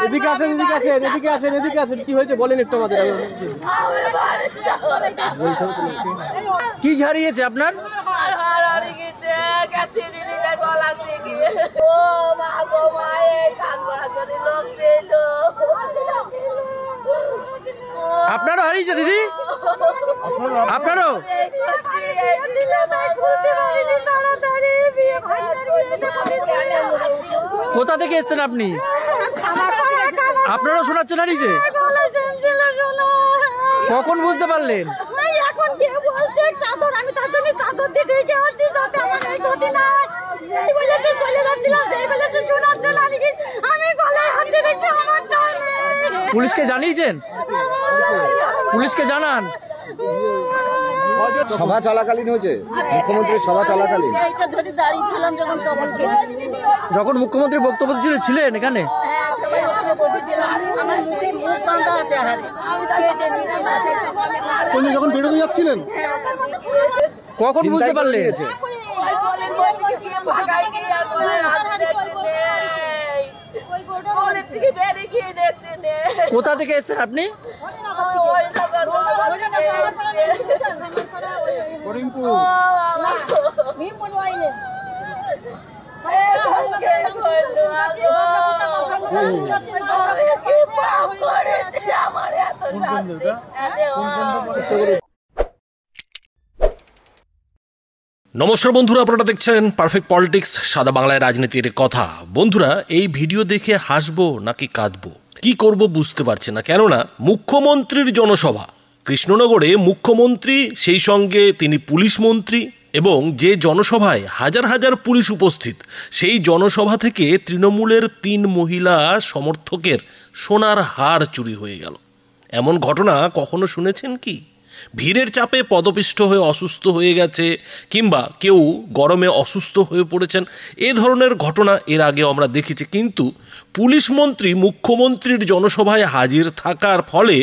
এদিকে আসেন, এদিকে আসেন, এদিকে আসেন, এদিকে আসেন। কি হয়েছে বলেন একটু আমাদের। কি হারিয়েছে আপনার? আপনারও হারিয়েছে দিদি? আপনারও? কোথা থেকে এসছেন আপনি? আপনারও শোনাচ্ছেন হারিয়েছে? কখন বুঝতে পারলেন? পুলিশকে জানিয়েছেন? পুলিশকে জানান। সভা চলাকালীন হয়েছে, মুখ্যমন্ত্রীর সভা চলাকালীন। যখন মুখ্যমন্ত্রী বক্তব্য ছিলেন এখানে? যখন বেরোতে যাচ্ছিলেন কখন বুঝতে পারলেন? কোথা থেকে এসেছেন আপনি? নমস্কার বন্ধুরা, আপনারা দেখছেন পারফেক্ট পলিটিক্স, সাদা বাংলায় রাজনীতির কথা। বন্ধুরা, এই ভিডিও দেখে হাসবো নাকি কাঁদবো, কি করব বুঝতে পারছি না। কেননা মুখ্যমন্ত্রীর জনসভা কৃষ্ণনগরে, মুখ্যমন্ত্রী সেই সঙ্গে তিনি পুলিশ মন্ত্রী, এবং যে জনসভায় হাজার হাজার পুলিশ উপস্থিত, সেই জনসভা থেকে তৃণমূলের 3 মহিলা সমর্থকের সোনার হার চুরি হয়ে গেল। এমন ঘটনা কখনো শুনেছেন কি? ভিড়ের চাপে পদপিষ্ট হয়ে অসুস্থ হয়ে গেছে, কিংবা কেউ গরমে অসুস্থ হয়ে পড়েছেন, এ ধরনের ঘটনা এর আগে আমরা দেখেছি। কিন্তু পুলিশ মন্ত্রী মুখ্যমন্ত্রীর জনসভায় হাজির থাকার ফলে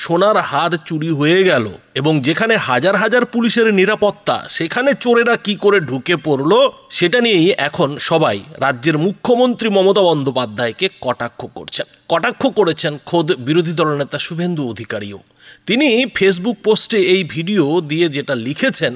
সোনার হার চুরি হয়ে গেল, এবং যেখানে হাজার হাজার পুলিশের নিরাপত্তা, সেখানে চোরেরা কি করে ঢুকে পড়লো, সেটা নিয়েই এখন সবাই রাজ্যের মুখ্যমন্ত্রী মমতা বন্দ্যোপাধ্যায়কে কটাক্ষ করছেন। কটাক্ষ করেছেন খোদ বিরোধী দলনেতা শুভেন্দু অধিকারীও। তিনি ফেসবুক পোস্টে এই ভিডিও দিয়ে যেটা লিখেছেন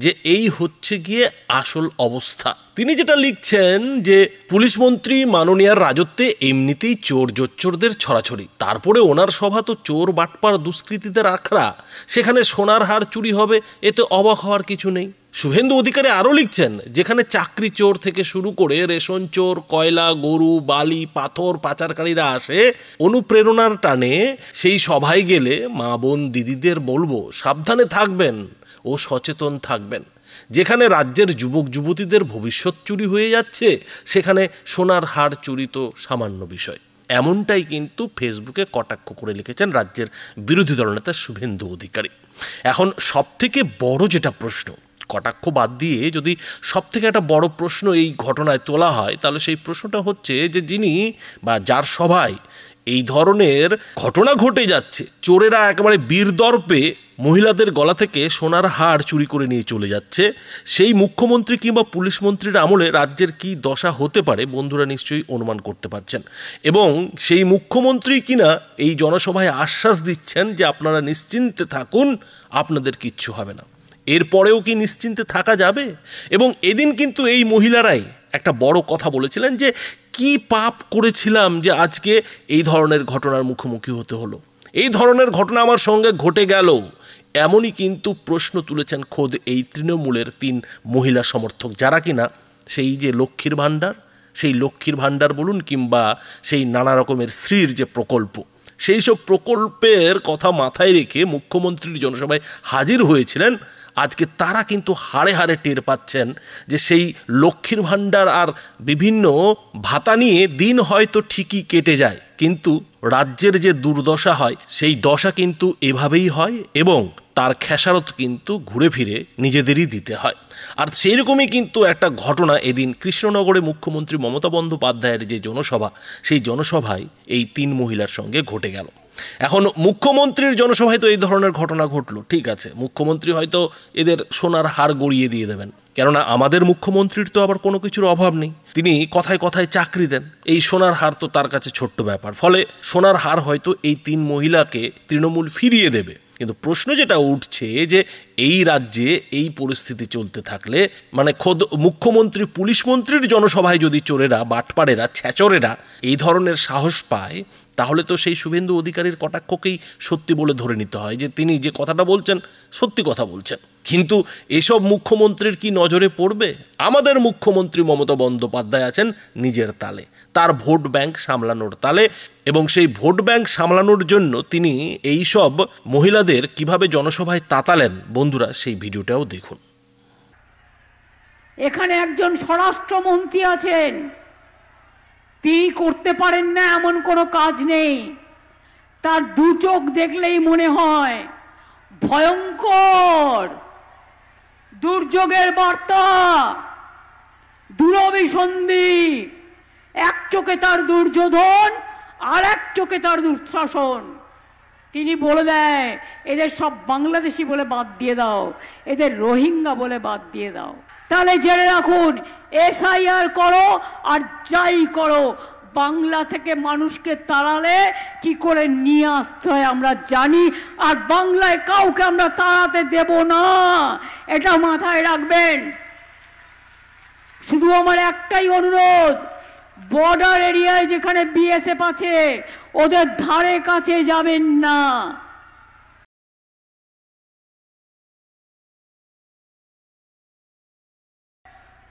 যে এই হচ্ছে গিয়ে আসল অবস্থা। তিনি যেটা লিখছেন যে পুলিশ মন্ত্রী মাননীয়ার রাজত্বে এমনিতেই চোর জোচ্চোরদের ছড়াছড়ি, তারপরে ওনার সভা তো চোর বাটপার দুষ্কৃতীদের আখড়া, সেখানে সোনার হার চুরি হবে, এতে অবাক হওয়ার কিছু নেই। শুভেন্দু অধিকারী আরও লিখছেন, যেখানে চাকরি চোর থেকে শুরু করে রেশন চোর, কয়লা, গরু, বালি, পাথর পাচারকারীরা আসে, অনুপ্রেরণার টানে সেই সভায় গেলে মা বোন দিদিদের বলবো সাবধানে থাকবেন ও সচেতন থাকবেন। যেখানে রাজ্যের যুবক যুবতীদের ভবিষ্যৎ চুরি হয়ে যাচ্ছে, সেখানে সোনার হার চুরি তো সামান্য বিষয়। এমনটাই কিন্তু ফেসবুকে কটাক্ষ করে লিখেছেন রাজ্যের বিরোধী দলনেতা শুভেন্দু অধিকারী। এখন সবথেকে বড় যেটা প্রশ্ন, কটাক্ষ বাদ দিয়ে যদি সবথেকে একটা বড় প্রশ্ন এই ঘটনায় তোলা হয়, তাহলে সেই প্রশ্নটা হচ্ছে যে যিনি বা যার সভায় এই ধরনের ঘটনা ঘটে যাচ্ছে, চোরেরা একেবারে বীরদর্পে মহিলাদের গলা থেকে সোনার হার চুরি করে নিয়ে চলে যাচ্ছে, সেই মুখ্যমন্ত্রী কিংবা পুলিশ মন্ত্রীর আমলে রাজ্যের কি দশা হতে পারে বন্ধুরা নিশ্চয়ই অনুমান করতে পারছেন। এবং সেই মুখ্যমন্ত্রী কিনা এই জনসভায় আশ্বাস দিচ্ছেন যে আপনারা নিশ্চিন্তে থাকুন, আপনাদের কিচ্ছু হবে না। এরপরেও কি নিশ্চিন্তে থাকা যাবে? এবং এদিন কিন্তু এই মহিলারাই একটা বড় কথা বলেছিলেন যে কি পাপ করেছিলাম যে আজকে এই ধরনের ঘটনার মুখোমুখি হতে হলো, এই ধরনের ঘটনা আমার সঙ্গে ঘটে গেল। এমনই কিন্তু প্রশ্ন তুলেছেন খোদ এই তৃণমূলের 3 মহিলা সমর্থক, যারা কিনা সেই যে লক্ষ্মীর ভাণ্ডার, সেই লক্ষ্মীর ভাণ্ডার বলুন কিংবা সেই নানা রকমের স্ত্রীর যে প্রকল্প, সেই সব প্রকল্পের কথা মাথায় রেখে মুখ্যমন্ত্রীর জনসভায় হাজির হয়েছিলেন। আজকে তারা কিন্তু হাড়ে হাড়ে টের পাচ্ছেন যে সেই লক্ষ্মীর ভাণ্ডার আর বিভিন্ন ভাতা নিয়ে দিন হয়তো ঠিকই কেটে যায়, কিন্তু রাজ্যের যে দুর্দশা হয়, সেই দশা কিন্তু এভাবেই হয়, এবং তার খেসারত কিন্তু ঘুরে ফিরে নিজেদেরই দিতে হয়। আর সেই রকমই কিন্তু একটা ঘটনা এদিন কৃষ্ণনগরে মুখ্যমন্ত্রী মমতা বন্দ্যোপাধ্যায়ের যে জনসভা, সেই জনসভায় এই 3 মহিলার সঙ্গে ঘটে গেল। এখন মুখ্যমন্ত্রীর জনসভায় তো এই ধরনের ঘটনা ঘটলো, ঠিক আছে, মুখ্যমন্ত্রী হয়তো এদের সোনার হার গড়িয়ে দিয়ে দেবেন, কেননা আমাদের মুখ্যমন্ত্রীর তো আবার কোনো কিছুর অভাব নেই, তিনি কথায় কথায় চাকরি দেন। এই সোনার হার তো তার কাছে ছোট্ট ব্যাপার, ফলে সোনার হার হয়তো এই 3 মহিলাকে তৃণমূল ফিরিয়ে দেবে। কিন্তু প্রশ্ন যেটা উঠছে যে এই রাজ্যে এই পরিস্থিতি চলতে থাকলে মানে খোদ মুখ্যমন্ত্রী পুলিশ মন্ত্রীর জনসভায় যদি চোরেরা, বাটপাড়েরা, ছ্যাচরেরা এই ধরনের সাহস পায়, তাহলে তো সেই শুভেন্দু অধিকারীর কটাক্ষকেই সত্যি বলে ধরে নিতে হয় যে তিনি যে কথাটা বলছেন সত্যি কথা বলছেন। কিন্তু এসব মুখ্যমন্ত্রীর কি নজরে পড়বে? আমাদের মুখ্যমন্ত্রী মমতা বন্দ্যোপাধ্যায় আছেন নিজের তালে, তার ভোট ব্যাংক সামলানোর তালে, এবং সেই ভোট ব্যাংক সামলানোর জন্য তিনি এই সব মহিলাদের কিভাবে জনসভায় তাতালেন, বন্ধুরা সেই ভিডিওটাও দেখুন। এখানে একজন স্বরাষ্ট্রমন্ত্রী আছেন, তিনি করতে পারেন না এমন কোনো কাজ নেই। তার 2 চোখ দেখলেই মনে হয় ভয়ঙ্কর দুর্যোগের বার্তা, দুরভিসন্ধি। এক চোখে তার দুর্যোধন, আর এক চোখে তার দুঃশাসন। তিনি বলে দেয় এদের সব বাংলাদেশি বলে বাদ দিয়ে দাও, এদের রোহিঙ্গা বলে বাদ দিয়ে দাও। তাহলে জেনে রাখুন, SIR করো আর যাই করো, বাংলা থেকে মানুষকে তাড়ালে কি করে নিয়ে আসতে হয় আমরা জানি, আর বাংলায় কাউকে আমরা তাড়াতে দেব না, এটা মাথায় রাখবেন। শুধু আমার একটাই অনুরোধ, বর্ডার এরিয়ায় যেখানে BSF আছে ওদের ধারে কাছে যাবেন না।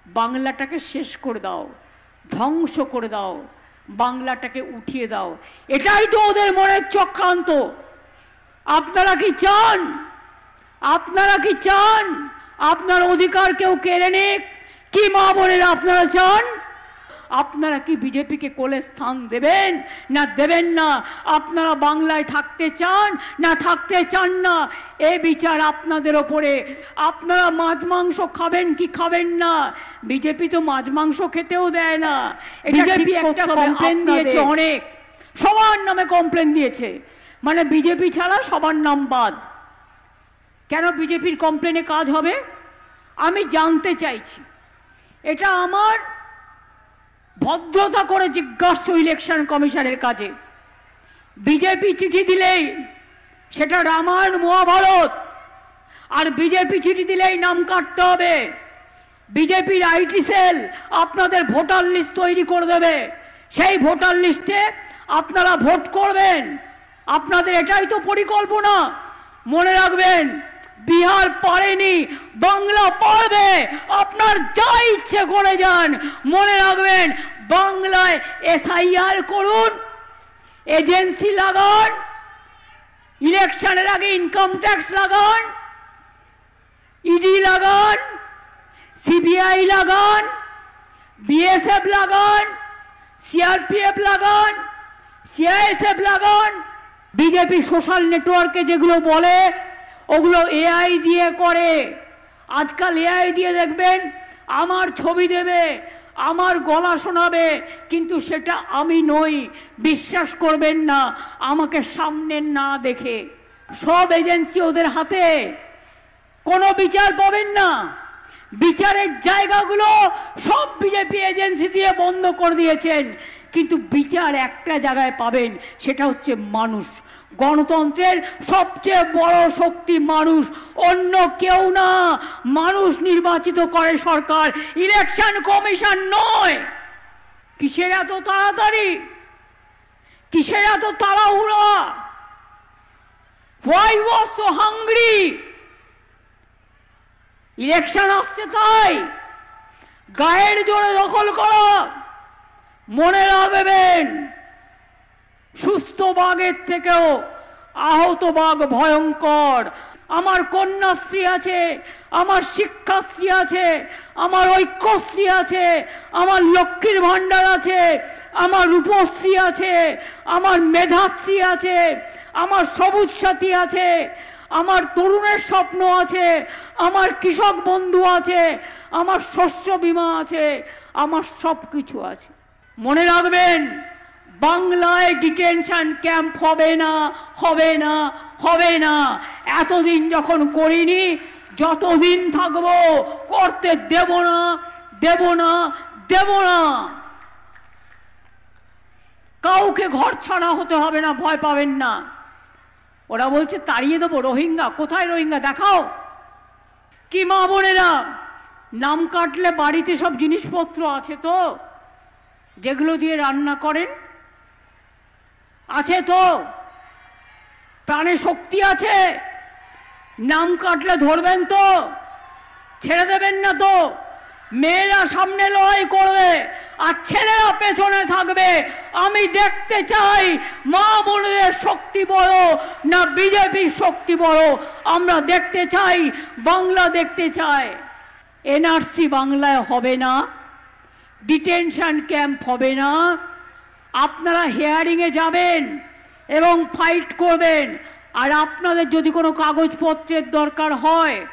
বাংলাটাকে শেষ করে দাও, ধ্বংস করে দাও, বাংলাটাকে উঠিয়ে দাও, এটাই তো ওদের মনের চক্রান্ত। আপনারা কি চান? আপনারা কি চান আপনার অধিকার কেউ কেড়ে নিক? কি মা বোনেরা আপনারা চান? আপনারা কি বিজেপিকে কোলে স্থান দেবেন না দেবেন না? আপনারা বাংলায় থাকতে চান না থাকতে চান না, এ বিচার আপনাদের ওপরে। আপনারা মাছ মাংস খাবেন কি খাবেন না? বিজেপি তো মাছ মাংস খেতেও দেয় না। বিজেপি একটা কমপ্লেন দিয়েছে, অনেক সবার নামে কমপ্লেন দিয়েছে, মানে বিজেপি ছাড়া সবার নাম বাদ। কেন বিজেপির কমপ্লেনে কাজ হবে? আমি জানতে চাইছি। এটা আমার ভদ্রতা করে জিজ্ঞাসা ইলেকশন কমিশনের কাছে। বিজেপি চিঠি দিলেই সেটা রামায়ণ মহাভারত, আর বিজেপি চিঠি দিলেই নাম কাটতে হবে। বিজেপির IT সেল আপনাদের ভোটার লিস্ট তৈরি করে দেবে, সেই ভোটার লিস্টে আপনারা ভোট করবেন। আপনাদের এটাই তো পরিকল্পনা। মনে রাখবেন, বিহার পারেনি, বাংলা পারবে। আপনার যা ইচ্ছে করে যান, মনে রাখবেন বাংলায় SIR করুন, এজেন্সি লাগান, ইলেকশনের আগে ইনকাম ট্যাক্স লাগান, ED লাগান, CBI লাগান, BSF লাগান, CRPF লাগান, CISF লাগান। বিজেপি সোশ্যাল নেটওয়ার্কে যেগুলো বলে ওগুলো AI দিয়ে করে। আজকাল AI দিয়ে দেখবেন আমার ছবি দেবে, আমার গলা শোনাবে, কিন্তু সেটা আমি নই, বিশ্বাস করবেন না আমাকে সামনে না দেখে। সব এজেন্সি ওদের হাতে, কোনো বিচার পাবেন না। বিচারের জায়গাগুলো সব বিজেপি এজেন্সি দিয়ে বন্ধ করে দিয়েছেন, কিন্তু বিচার একটা জায়গায় পাবেন, সেটা হচ্ছে মানুষ। গণতন্ত্রের সবচেয়ে বড় শক্তি মানুষ, অন্য কেউ না। মানুষ নির্বাচিত করে সরকার, ইলেকশন কমিশন নয়। কিসের এত তাড়াতাড়ি? কিসের এত তাড়াহুড়া? Why was so hungry? Election আসছে তাই গায়ের জোরে দখল করা। মনে রাখবেন, সুস্থ বাঘের থেকেও আহত বাঘ ভয়ঙ্কর। আমার কন্যাশ্রী আছে, আমার শিক্ষাশ্রী আছে, আমার ঐক্যশ্রী আছে, আমার লক্ষ্মীর ভাণ্ডার আছে, আমার রূপশ্রী আছে, আমার মেধাশ্রী আছে, আমার সবুজ সাথী আছে, আমার তরুণের স্বপ্ন আছে, আমার কৃষক বন্ধু আছে, আমার শস্য বীমা আছে, আমার সব কিছু আছে। মনে রাখবেন, বাংলায় ডিটেনশন ক্যাম্প হবে না, হবে না, হবে না। এতদিন যখন করিনি, যতদিন থাকবো করতে দেব না, দেব না, দেব না। কাউকে ঘর ছাড়া হতে হবে না, ভয় পাবেন না। ওরা বলছে তাড়িয়ে দেবো রোহিঙ্গা। কোথায় রোহিঙ্গা দেখাও। কি মা বোনেরা, নাম কাটলে বাড়িতে সব জিনিসপত্র আছে তো, যেগুলো দিয়ে রান্না করেন আছে তো, প্রাণে শক্তি আছে। নাম কাটলে ধরবেন তো, ছেড়ে দেবেন না তো। মেয়েরা সামনে লড়াই করবে আর ছেলেরা পেছনে থাকবে। আমি দেখতে চাই মা বোনদের শক্তি বড় না বিজেপির শক্তি বড়। আমরা দেখতে চাই, বাংলা দেখতে চাই। এনআরসি বাংলায় হবে না, ডিটেনশন ক্যাম্প হবে না। আপনারা হিয়ারিংয়ে যাবেন এবং ফাইট করবেন। আর আপনাদের যদি কোনো কাগজপত্রের দরকার হয়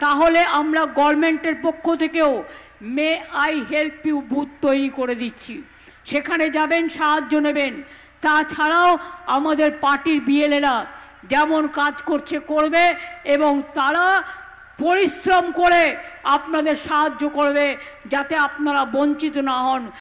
তাহলে আমরা গভর্নমেন্টের পক্ষ থেকেও may I help you booth তৈরি করে দিচ্ছি। সেখানে যাবেন, সাহায্য নেবেন। তাছাড়াও আমাদের পার্টির বিএলএরা যেমন কাজ করছে করবে এবং তারা পরিশ্রম করে আপনাদের সাহায্য করবে যাতে আপনারা বঞ্চিত না হন।